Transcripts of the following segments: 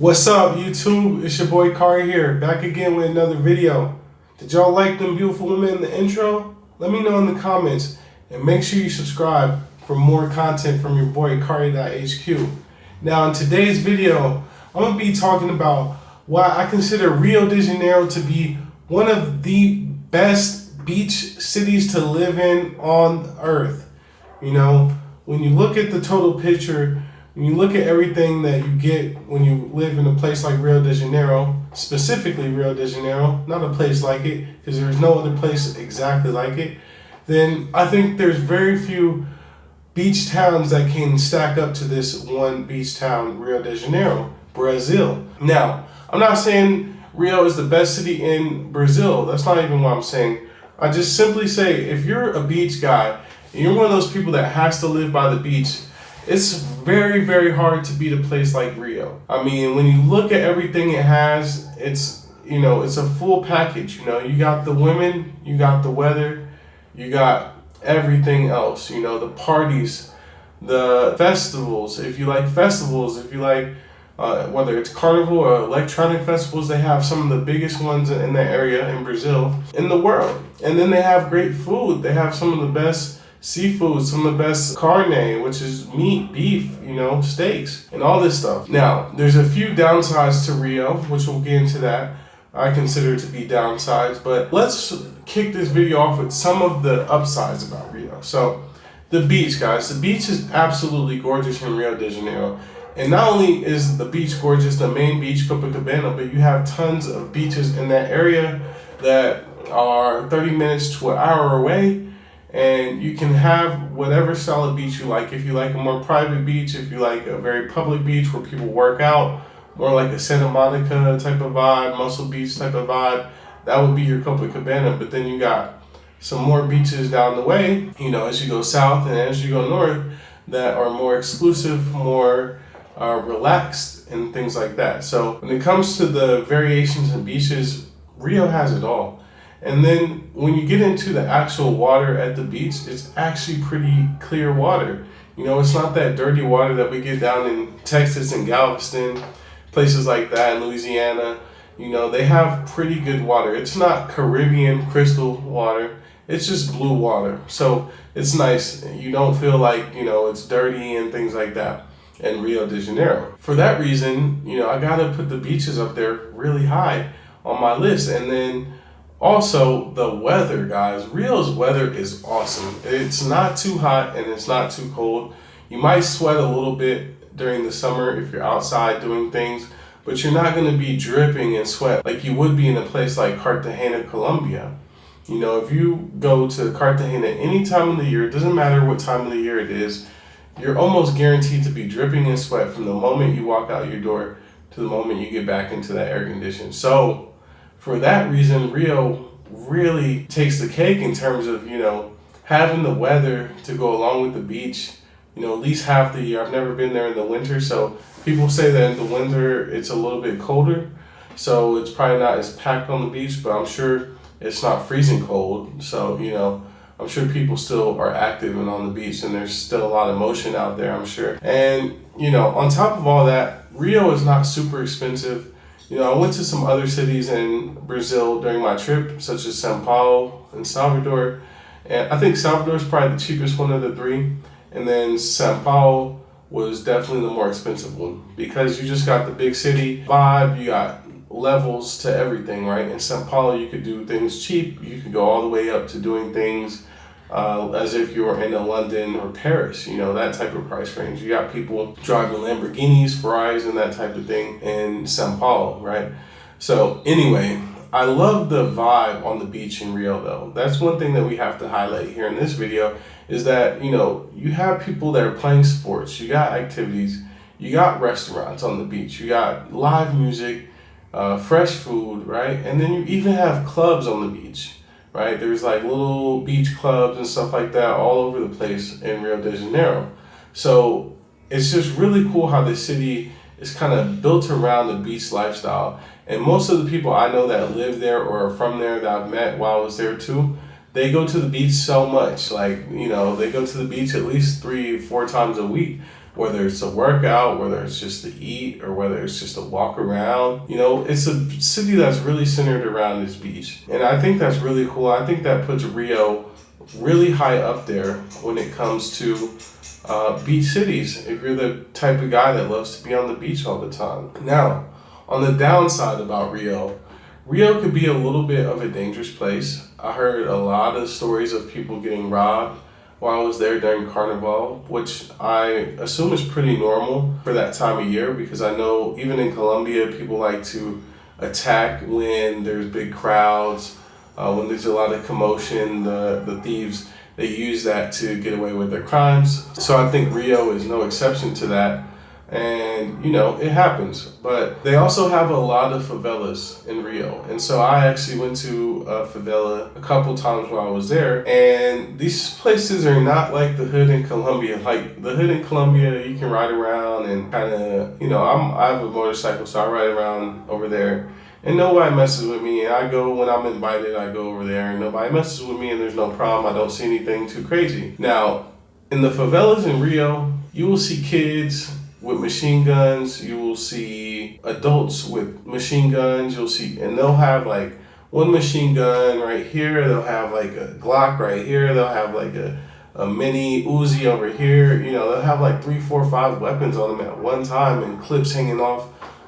What's up, YouTube? It's your boy Kari here, back again with another video. Did y'all like them beautiful women in the intro? Let me know in the comments, and make sure you subscribe for more content from your boy Kari.HQ. Now, in today's video, I'm going to be talking about why I consider Rio de Janeiro to be one of the best beach cities to live in on earth. You know, when you look at the total picture, when you look at everything that you get when you live in a place like Rio de Janeiro, specifically Rio de Janeiro, not a place like it, because there's no other place exactly like it, then I think there's very few beach towns that can stack up to this one beach town, Rio de Janeiro, Brazil. Now, I'm not saying Rio is the best city in Brazil. That's not even what I'm saying. I just simply say, if you're a beach guy, and you're one of those people that has to live by the beach, it's very, very hard to beat a place like Rio. I mean, when you look at everything it has, it's a full package. You know, you got the women, you got the weather, you got everything else. You know, the parties, the festivals. If you like festivals, if you like whether it's carnival or electronic festivals, they have some of the biggest ones in that area in Brazil, in the world. And then they have great food. They have some of the best seafood, some of the best carne, which is meat, beef, steaks, and all this stuff. Now, there's a few downsides to Rio, which we'll get into that. I consider to be downsides, but let's kick this video off with some of the upsides about Rio. So, the beach, guys. The beach is absolutely gorgeous in Rio de Janeiro. And not only is the beach gorgeous, the main beach, Copacabana, but you have tons of beaches in that area that are 30 minutes to an hour away. And you can have whatever style of beach you like. If you like a more private beach, if you like a very public beach where people work out, more like a Santa Monica type of vibe, Muscle Beach type of vibe, that would be your Copacabana. But then you got some more beaches down the way, as you go south and as you go north, that are more exclusive, more relaxed, and things like that. So when it comes to the variations in beaches, Rio has it all. And then when you get into the actual water at the beach, it's actually pretty clear water. It's not that dirty water that we get down in Texas and Galveston, places like that in Louisiana. They have pretty good water. It's not Caribbean crystal water. It's just blue water. So it's nice. You don't feel like, it's dirty and things like that in Rio de Janeiro. For that reason, I gotta put the beaches up there really high on my list. And then also, the weather, guys. Rio's weather is awesome. It's not too hot and it's not too cold. You might sweat a little bit during the summer if you're outside doing things, but you're not going to be dripping in sweat like you would be in a place like Cartagena, Colombia. If you go to Cartagena any time of the year, it doesn't matter what time of the year it is, you're almost guaranteed to be dripping in sweat from the moment you walk out your door to the moment you get back into that air condition. So, for that reason, Rio really takes the cake in terms of, having the weather to go along with the beach, at least half the year. I've never been there in the winter, so people say that in the winter it's a little bit colder, so it's probably not as packed on the beach, but I'm sure it's not freezing cold. So, I'm sure people still are active and on the beach, and there's still a lot of motion out there, I'm sure. And, on top of all that, Rio is not super expensive. I went to some other cities in Brazil during my trip, such as São Paulo and Salvador. And I think Salvador is probably the cheapest one of the three. And then São Paulo was definitely the more expensive one, because you just got the big city vibe, you got levels to everything, right? In São Paulo, you could do things cheap. You could go all the way up to doing things as if you were in London or Paris, that type of price range. You got people driving Lamborghinis, Ferraris, and that type of thing in São Paulo, right? So anyway, I love the vibe on the beach in Rio, though. That's one thing that we have to highlight here in this video, is that, you have people that are playing sports, you got activities, you got restaurants on the beach, you got live music, fresh food, right? And then you even have clubs on the beach. Right, there's like little beach clubs and stuff like that all over the place in Rio de Janeiro. So it's just really cool how the city is kind of built around the beach lifestyle. And most of the people I know that live there or are from there that I've met while I was there too, they go to the beach so much. Like, they go to the beach at least 3-4 times a week. whether it's a workout, whether it's just to eat, or whether it's just to walk around. You know, it's a city that's really centered around this beach. And I think that's really cool. I think that puts Rio really high up there when it comes to beach cities, if you're the type of guy that loves to be on the beach all the time. Now, on the downside about Rio could be a little bit of a dangerous place. I heard a lot of stories of people getting robbed while I was there during Carnival, which I assume is pretty normal for that time of year, because I know even in Colombia, people like to attack when there's big crowds, when there's a lot of commotion. The thieves, they use that to get away with their crimes. So I think Rio is no exception to that. And, you know, it happens. But they also have a lot of favelas in Rio. And so I actually went to a favela a couple times while I was there. And these places are not like the hood in Colombia. Like the hood in Colombia, you can ride around and kind of, you know, I have a motorcycle, so I ride around over there. And nobody messes with me. I go when I'm invited, I go over there, and nobody messes with me, and there's no problem. I don't see anything too crazy. Now, in the favelas in Rio, you will see kids with machine guns. You will see adults with machine guns. You'll see, and they'll have like one machine gun right here. They'll have like a Glock right here. They'll have like a mini Uzi over here. You know, they'll have like 3, 4, 5 weapons on them at one time, and clips hanging off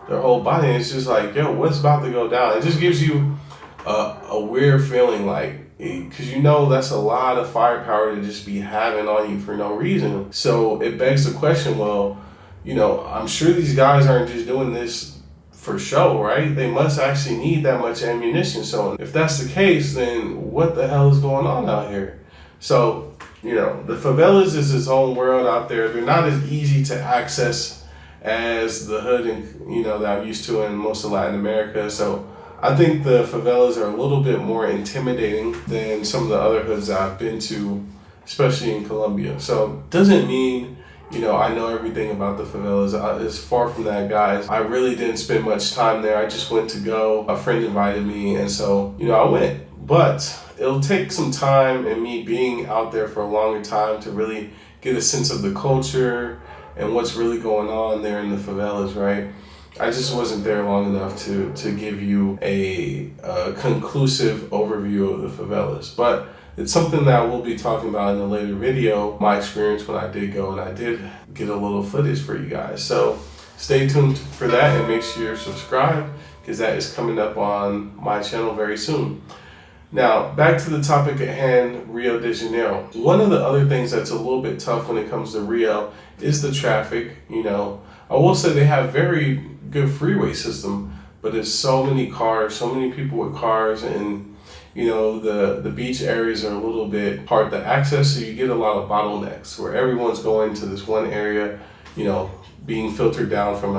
their whole body. And it's just like, yo, what's about to go down? It just gives you a weird feeling, like, because you know that's a lot of firepower to just be having on you for no reason. So it begs the question, well, you know, I'm sure these guys aren't just doing this for show, right? They must actually need that much ammunition. So if that's the case, then what the hell is going on out here? So, you know, the favelas is its own world out there. They're not as easy to access as the hood, and you know, that I'm used to in most of Latin America. So I think the favelas are a little bit more intimidating than some of the other hoods that I've been to, especially in Colombia. So doesn't mean, you know, I know everything about the favelas. It's far from that, guys. I really didn't spend much time there. I just went to go. A friend invited me, and so, you know, I went. But it'll take some time and me being out there for a longer time to really get a sense of the culture and what's really going on there in the favelas, right? I just wasn't there long enough to give you a conclusive overview of the favelas. But it's something that we'll be talking about in a later video, my experience when I did go, and I did get a little footage for you guys. So stay tuned for that, and make sure you're subscribed, because that is coming up on my channel very soon. Now, back to the topic at hand, Rio de Janeiro. One of the other things that's a little bit tough when it comes to Rio is the traffic. You know, I will say they have very good freeway system, but there's so many cars, so many people with cars, and you know, the beach areas are a little bit hard to access, so you get a lot of bottlenecks where everyone's going to this one area, you know, being filtered down from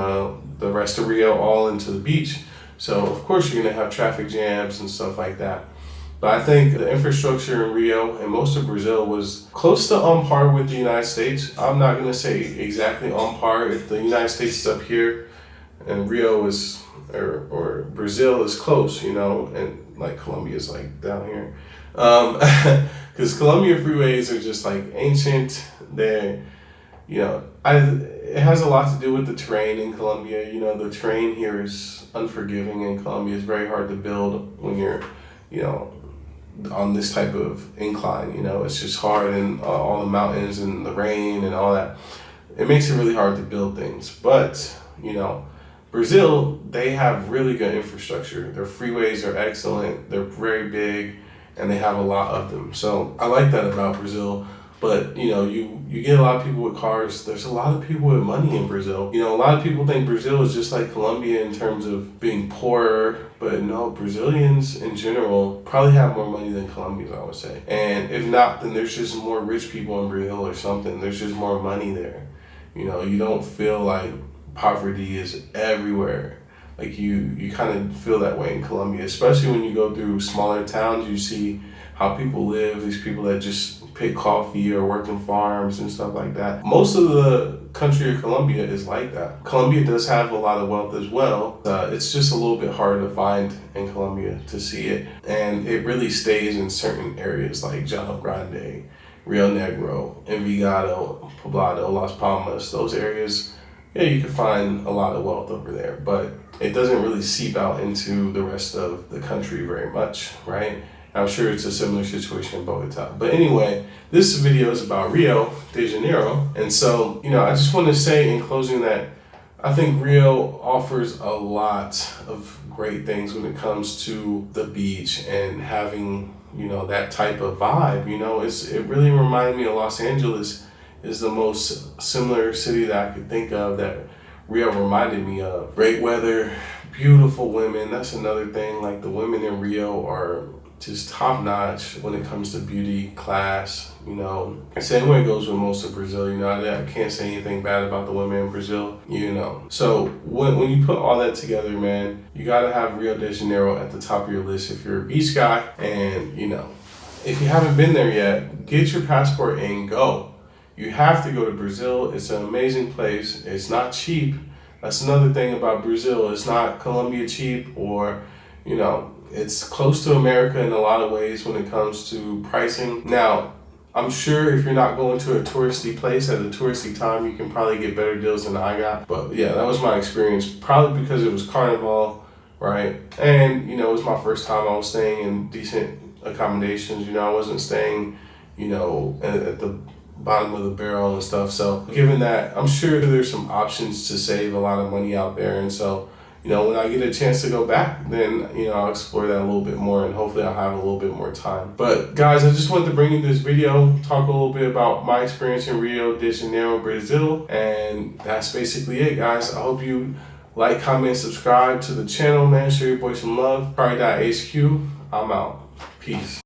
the rest of Rio all into the beach. So of course you're gonna have traffic jams and stuff like that. But I think the infrastructure in Rio and most of Brazil was close to on par with the United States. I'm not gonna say exactly on par. If the United States is up here and Rio is, or Brazil is close, you know, and like Colombia is like down here. Because Colombia freeways are just like ancient. They're, you know, it has a lot to do with the terrain in Colombia. You know, the terrain here is unforgiving in Colombia. It's very hard to build when you're, you know, on this type of incline. You know, it's just hard, and all the mountains and the rain and all that. It makes it really hard to build things. But, you know, Brazil, they have really good infrastructure. Their freeways are excellent. They're very big, and they have a lot of them. So I like that about Brazil. But, you know, you get a lot of people with cars. There's a lot of people with money in Brazil. You know, a lot of people think Brazil is just like Colombia in terms of being poorer. But no, Brazilians in general probably have more money than Colombians, I would say. And if not, then there's just more rich people in Brazil or something. There's just more money there. You know, you don't feel like poverty is everywhere. Like you kind of feel that way in Colombia, especially when you go through smaller towns. You see how people live, these people that just pick coffee or work in farms and stuff like that. Most of the country of Colombia is like that. Colombia does have a lot of wealth as well. It's just a little bit harder to find in Colombia to see it. And it really stays in certain areas like Llano Grande Rio Negro, Envigado, Poblado, Las Palmas, those areas, yeah, you can find a lot of wealth over there, but it doesn't really seep out into the rest of the country very much, right? I'm sure it's a similar situation in Bogota. But anyway, this video is about Rio de Janeiro. And so, I just want to say in closing that I think Rio offers a lot of great things when it comes to the beach and having, that type of vibe. It really reminded me of Los Angeles is the most similar city that I could think of that Rio reminded me of. Great weather, beautiful women. That's another thing. Like the women in Rio are just top notch when it comes to beauty, class, Same way it goes with most of Brazil, I can't say anything bad about the women in Brazil, So when you put all that together, man, you gotta have Rio de Janeiro at the top of your list if you're a beach guy. And, if you haven't been there yet, get your passport and go. You have to go to Brazil. It's an amazing place. It's not cheap. That's another thing about Brazil. It's not Colombia cheap or, it's close to America in a lot of ways when it comes to pricing. Now, I'm sure if you're not going to a touristy place at a touristy time, you can probably get better deals than I got. But yeah, that was my experience, probably because it was Carnival, right? And, it was my first time I was staying in decent accommodations. I wasn't staying, at the bottom of the barrel and stuff. So given that, I'm sure there's some options to save a lot of money out there. And so, when I get a chance to go back, then, I'll explore that a little bit more and hopefully I'll have a little bit more time. But guys, I just wanted to bring you this video, talk a little bit about my experience in Rio de Janeiro, Brazil. And that's basically it, guys. I hope you like, comment, subscribe to the channel, man. Show your boy some love. Kari.𝐥𝐻𝐿. I'm out. Peace.